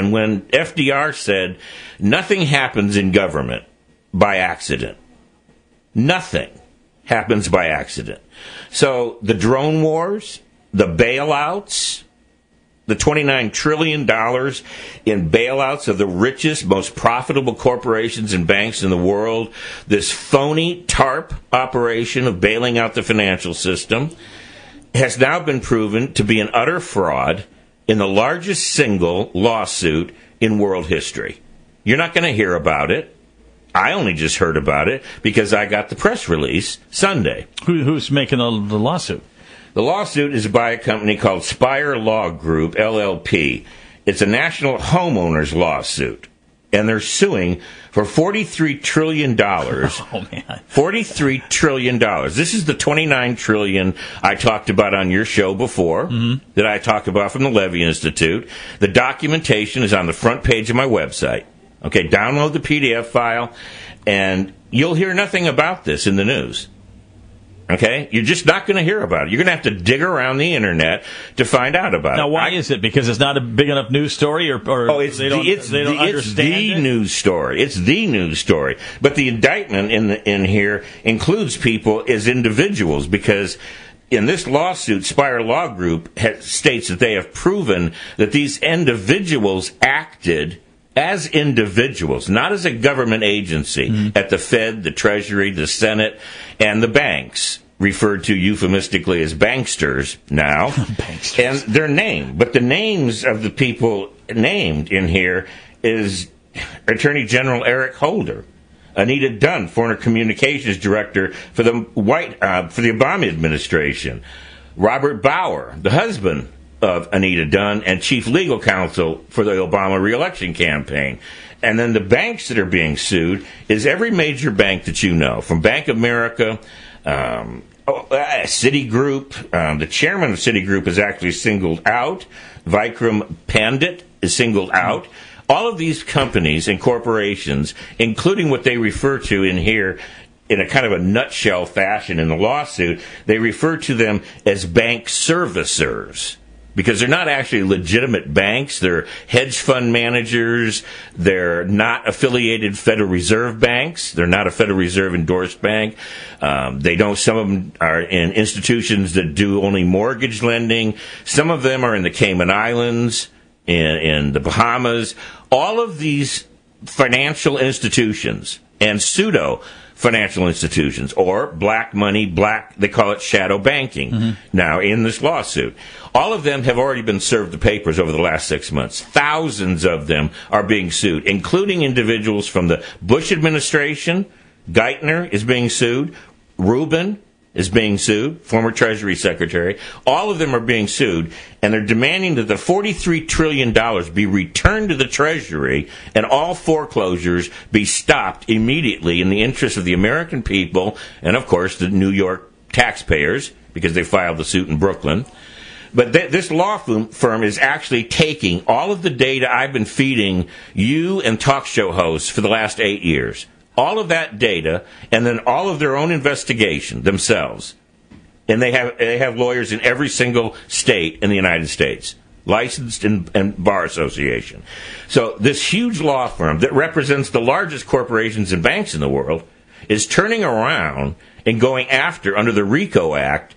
And when FDR said, nothing happens in government by accident. Nothing happens by accident. So the drone wars, the bailouts, the $29 trillion in bailouts of the richest, most profitable corporations and banks in the world, this phony TARP operation of bailing out the financial system, has now been proven to be an utter fraud in the largest single lawsuit in world history. You're not going to hear about it. I only just heard about it because I got the press release Sunday. Who's making the lawsuit? The lawsuit is by a company called Spire Law Group, LLP. It's a national homeowners lawsuit, and they're suing for $43 trillion. Oh, man. $43 trillion. This is the $29 trillion I talked about on your show before, that I talked about from the Levy Institute. The documentation is on the front page of my website. Okay, download the PDF file, and you'll hear nothing about this in the news. Okay? You're just not going to hear about it. You're going to have to dig around the internet to find out about it. Now, why is it? Because it's not a big enough news story, or they don't understand it's the news story. It's the news story. But the indictment in here includes people as individuals, because in this lawsuit, Spire Law Group states that they have proven that these individuals acted as individuals, not as a government agency at the Fed, the Treasury, the Senate, and the banks, referred to euphemistically as banksters now. Banksters. And their name. But the names of the people named in here is Attorney General Eric Holder, Anita Dunn, former communications director for the Obama administration, Robert Bauer, the husband of Anita Dunn, and chief legal counsel for the Obama reelection campaign. And then the banks that are being sued is every major bank that you know, from Bank of America, Citigroup. The chairman of Citigroup is actually singled out. Vikram Pandit is singled out. All of these companies and corporations, including what they refer to in here in a kind of a nutshell fashion in the lawsuit, they refer to them as bank servicers, because they're not actually legitimate banks. They're hedge fund managers. They're not affiliated Federal Reserve banks. They're not a Federal Reserve endorsed bank. Some of them are in institutions that do only mortgage lending. Some of them are in the Cayman Islands, in the Bahamas. All of these financial institutions and pseudo financial institutions, or black money, they call it shadow banking now in this lawsuit. All of them have already been served the papers over the last 6 months. Thousands of them are being sued, including individuals from the Bush administration. Geithner is being sued. Rubin is being sued, former Treasury Secretary. All of them are being sued, and they're demanding that the $43 trillion be returned to the Treasury and all foreclosures be stopped immediately in the interest of the American people and, of course, the New York taxpayers, because they filed the suit in Brooklyn. But this law firm is actually taking all of the data I've been feeding you and talk show hosts for the last 8 years. All of that data, and then all of their own investigation themselves. And they have lawyers in every single state in the United States, licensed and bar association. So this huge law firm that represents the largest corporations and banks in the world is turning around and going after, under the RICO Act,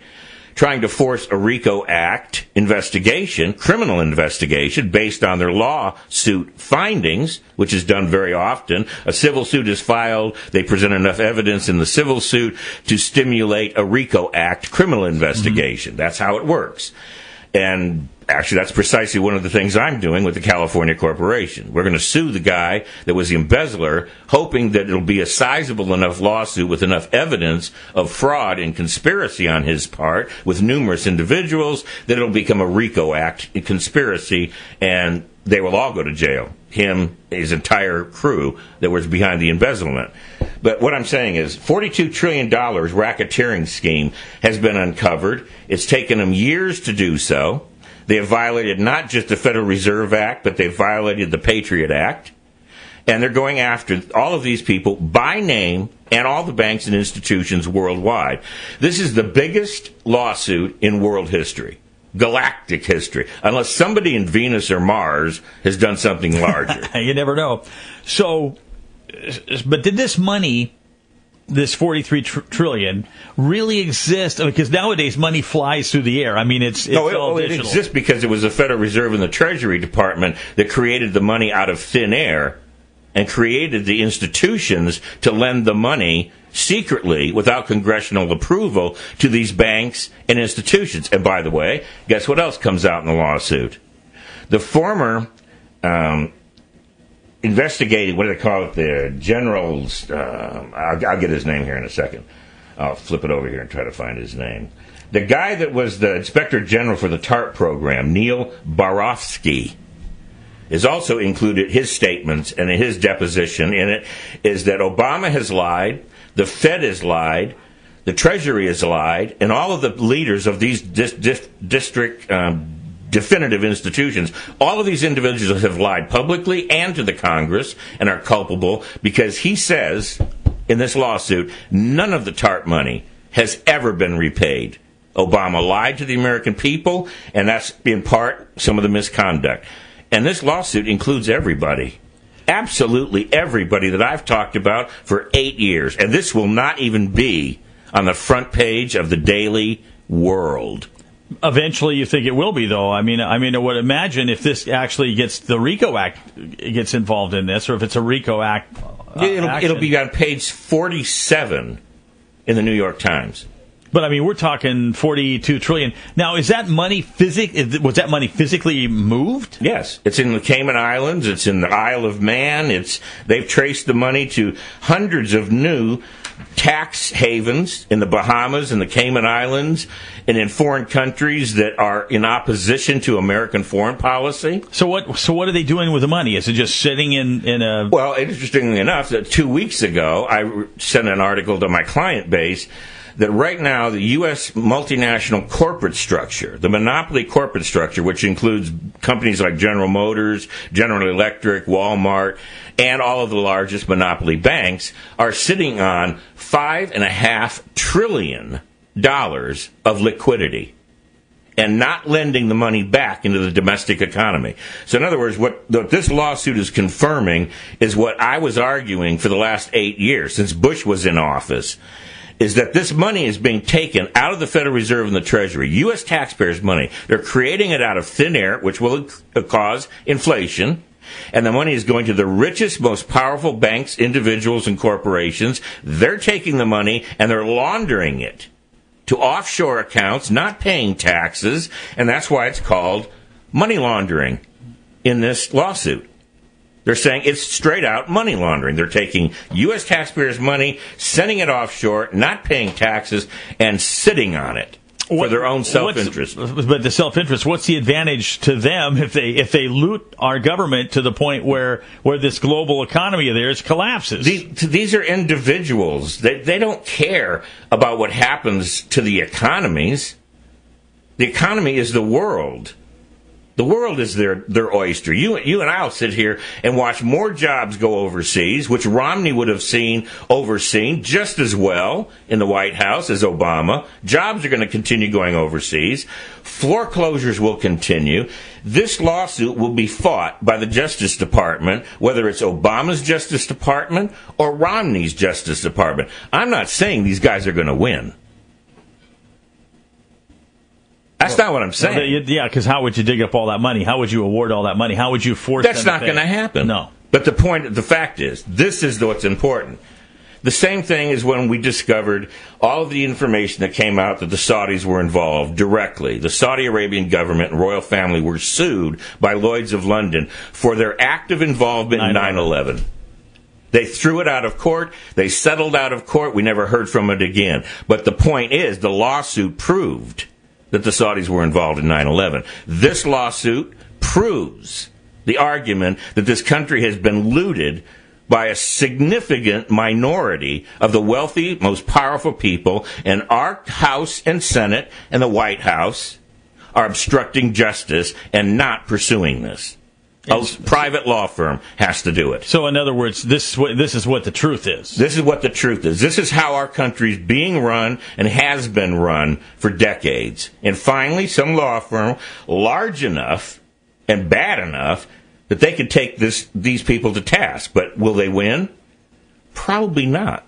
trying to force a RICO Act investigation, criminal investigation, based on their lawsuit findings, which is done very often. A civil suit is filed. They present enough evidence in the civil suit to stimulate a RICO Act criminal investigation. That's how it works. And actually, that's precisely one of the things I'm doing with the California Corporation. We're going to sue the guy that was the embezzler, hoping that it'll be a sizable enough lawsuit with enough evidence of fraud and conspiracy on his part with numerous individuals that it'll become a RICO Act conspiracy, and they will all go to jail. Him, his entire crew that was behind the embezzlement. But what I'm saying is $42 trillion racketeering scheme has been uncovered. It's taken them years to do so. They have violated not just the Federal Reserve Act, but they've violated the Patriot Act. And they're going after all of these people by name and all the banks and institutions worldwide. This is the biggest lawsuit in world history. galactic history, unless somebody in Venus or Mars has done something larger. You never know. So, but did this money, this 43 trillion, really exist? Because nowadays money flies through the air. I mean, it's all it digital. exists because it was the Federal Reserve and the Treasury Department that created the money out of thin air and created the institutions to lend the money secretly without congressional approval to these banks and institutions. And by the way, guess what else comes out in the lawsuit? The former investigating, what do they call it there? Generals, I'll get his name here in a second. I'll flip it over here and try to find his name. The guy that was the Inspector General for the TARP program, Neil Barofsky, is also included his statements and his deposition in it is that Obama has lied, the Fed has lied, the Treasury has lied, and all of the leaders of these district definitive institutions, all of these individuals have lied publicly and to the Congress and are culpable because he says in this lawsuit none of the TARP money has ever been repaid. Obama lied to the American people, and that's in part some of the misconduct. And this lawsuit includes everybody. Absolutely everybody that I've talked about for 8 years. And this will not even be on the front page of the Daily World. Eventually, you think it will be, though. I mean, I would imagine if this actually gets the RICO Act gets involved in this, or if it's a RICO Act, it'll be on page 47 in the New York Times. But I mean, we're talking 42 trillion. Now, is that money was that money physically moved? Yes, it's in the Cayman Islands. It's in the Isle of Man. They've traced the money to hundreds of new tax havens in the Bahamas and the Cayman Islands and in foreign countries that are in opposition to American foreign policy. So what are they doing with the money? Is it just sitting in a... Well, interestingly enough, that 2 weeks ago, I sent an article to my client base that right now the U.S. multinational corporate structure, the monopoly corporate structure, which includes companies like General Motors, General Electric, Walmart, and all of the largest monopoly banks, are sitting on $5.5 trillion of liquidity and not lending the money back into the domestic economy. So in other words, what this lawsuit is confirming is what I was arguing for the last 8 years, since Bush was in office, is that this money is being taken out of the Federal Reserve and the Treasury, U.S. taxpayers' money. They're creating it out of thin air, which will cause inflation, and the money is going to the richest, most powerful banks, individuals, and corporations. They're taking the money and they're laundering it to offshore accounts, not paying taxes, and that's why it's called money laundering in this lawsuit. They're saying it's straight out money laundering. They're taking U.S. taxpayers' money, sending it offshore, not paying taxes, and sitting on it for their own self-interest. But the self-interest, what's the advantage to them if they loot our government to the point where this global economy of theirs collapses? These are individuals. They don't care about what happens to the economies. The economy is the world. The world is their oyster. You and I will sit here and watch more jobs go overseas, which Romney would have overseen just as well in the White House as Obama. Jobs are going to continue going overseas. Foreclosures will continue. This lawsuit will be fought by the Justice Department, whether it's Obama's Justice Department or Romney's Justice Department. I'm not saying these guys are going to win. That's not what I'm saying. Yeah, because how would you dig up all that money? How would you award all that money? How would you force them to pay? That's not going to happen. No. But the fact is, this is what's important. The same thing is when we discovered all of the information that came out that the Saudis were involved directly. The Saudi Arabian government and royal family were sued by Lloyd's of London for their active involvement in 9/11. They threw it out of court. They settled out of court. We never heard from it again. But the point is, the lawsuit proved that the Saudis were involved in 9/11. This lawsuit proves the argument that this country has been looted by a significant minority of the wealthy, most powerful people, and our House and Senate and the White House are obstructing justice and not pursuing this. A private law firm has to do it. So, in other words, this is what the truth is. This is what the truth is. This is how our country's being run and has been run for decades. And finally, some law firm large enough and bad enough that they could take these people to task. But will they win? Probably not.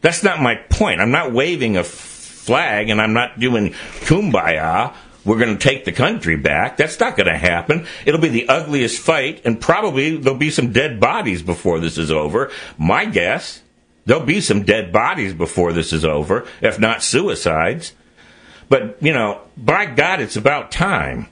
That's not my point. I'm not waving a flag and I'm not doing kumbaya. We're going to take the country back. That's not going to happen. It'll be the ugliest fight, and probably there'll be some dead bodies before this is over. My guess, there'll be some dead bodies before this is over, if not suicides. But, by God, it's about time.